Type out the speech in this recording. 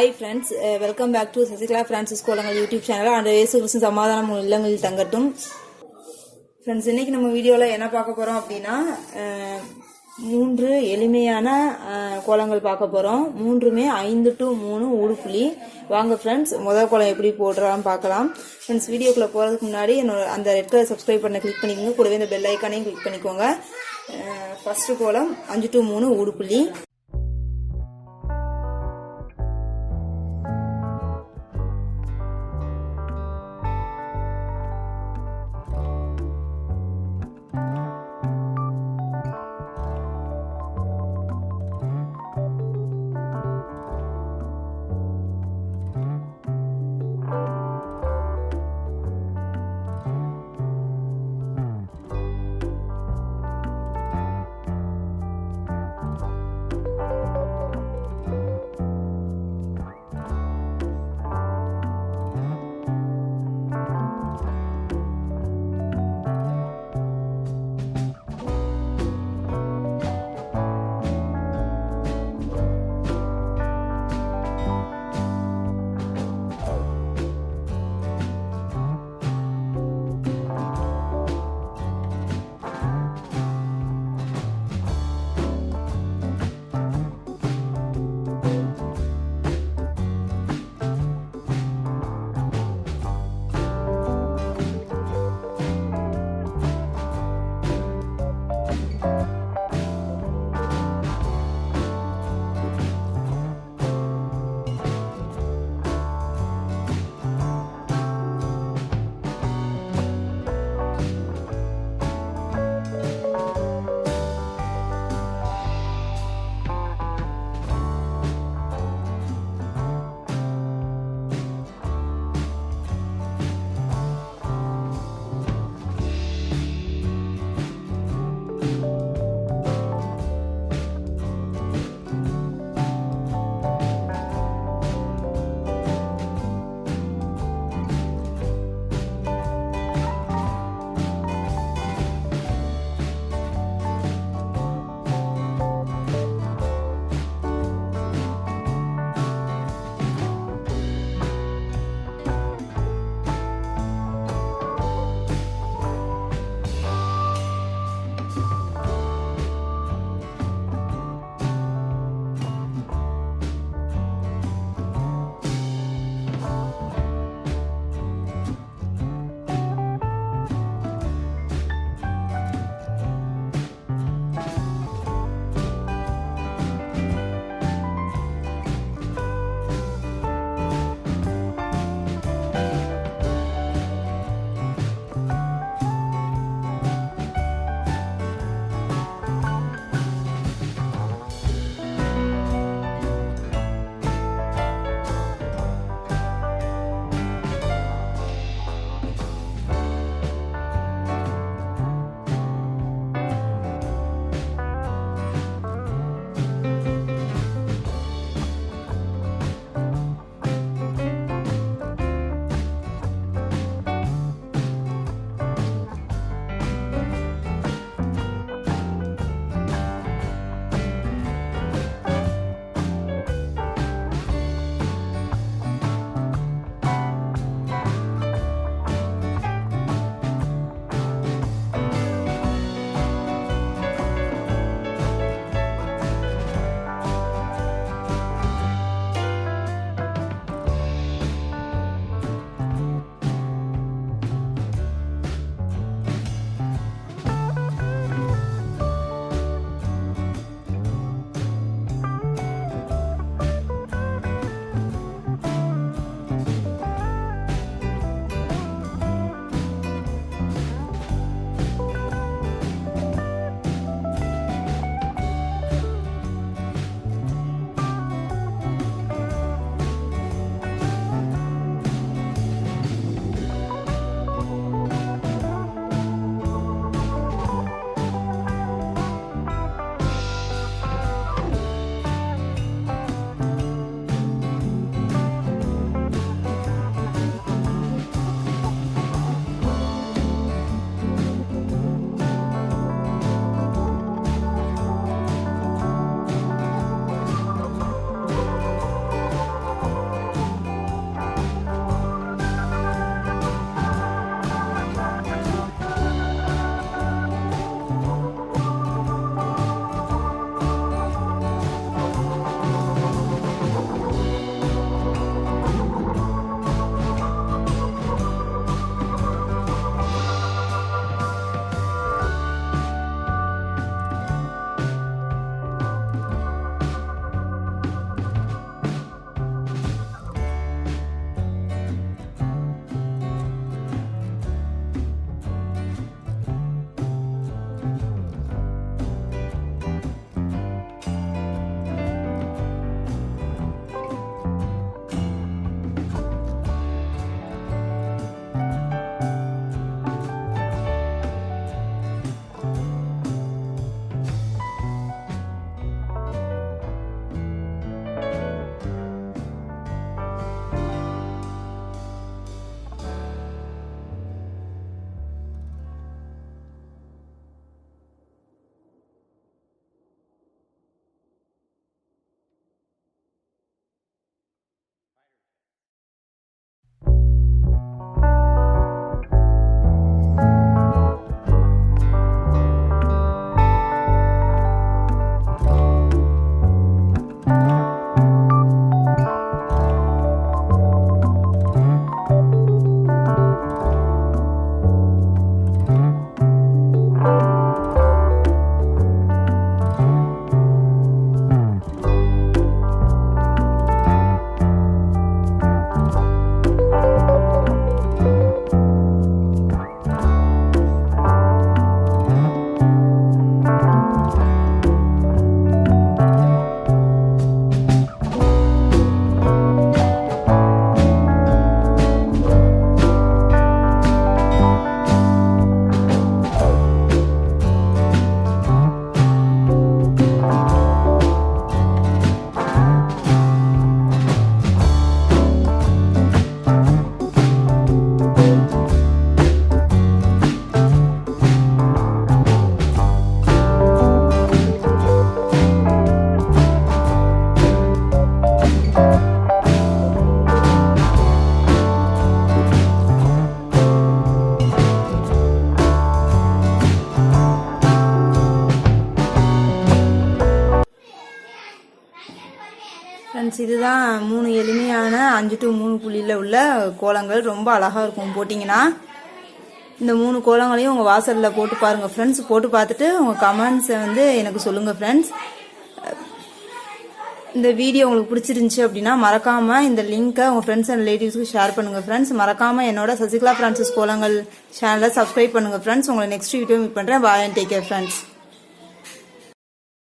Hi friends, welcome back to Sasikla Francis Kolangal YouTube channel and இயேசு கிறிஸ்து சமாதானம் இல்லங்களில் தங்கட்டும். Friends, இன்னைக்கு நம்ம வீடியோல என்ன பார்க்க போறோம் அப்படினா மூன்று எளிமையான கோலங்கள் பார்க்க போறோம். மூன்றுமே 5 to 3 ஊடுபுள்ளி. வாங்க फ्रेंड्स, முதல் கோலம் எப்படி போடுறோம் பார்க்கலாம். फ्रेंड्स, வீடியோக்குள்ள போறதுக்கு முன்னாடி அந்த ரெட் கலர் சப்ஸ்கிரைப் பண்ண கிளிக் பண்ணிக்கோங்க. கூடவே இந்த பெல் ஐகானையும் கிளிக் பண்ணிக்கோங்க. ஃபர்ஸ்ட் கோலம் 5 to 3 ஊடுபுள்ளி. ஃப்ரெண்ட்ஸ், இதுதான் 3 எளிமையான 5 to 3 புள்ளியில் உள்ள கோலங்கள். ரொம்ப அழகாக இருக்கும் போட்டிங்கன்னா. இந்த 3 கோலங்களையும் உங்கள் வாசலில் போட்டு பாருங்கள் ஃப்ரெண்ட்ஸ். போட்டு பார்த்துட்டு உங்கள் கமெண்ட்ஸை வந்து எனக்கு சொல்லுங்கள் ஃப்ரெண்ட்ஸ். இந்த வீடியோ உங்களுக்கு பிடிச்சிருந்துச்சு அப்படின்னா மறக்காமல் இந்த லிங்க்கை உங்கள் ஃப்ரெண்ட்ஸ் அண்ட் ரிலேட்டிவ்ஸ்க்கு ஷேர் பண்ணுங்கள் ஃப்ரெண்ட்ஸ். மறக்காமல் என்னோட சசிகலா பிரான்சிஸ் கோலங்கள் சேனலை சப்ஸ்கிரைப் பண்ணுங்கள் ஃப்ரெண்ட்ஸ். உங்களை நெக்ஸ்ட் வீடியோ மீட் பண்ணுறேன். பாய் அண்ட் டேக் கேர் ஃப்ரெண்ட்ஸ்.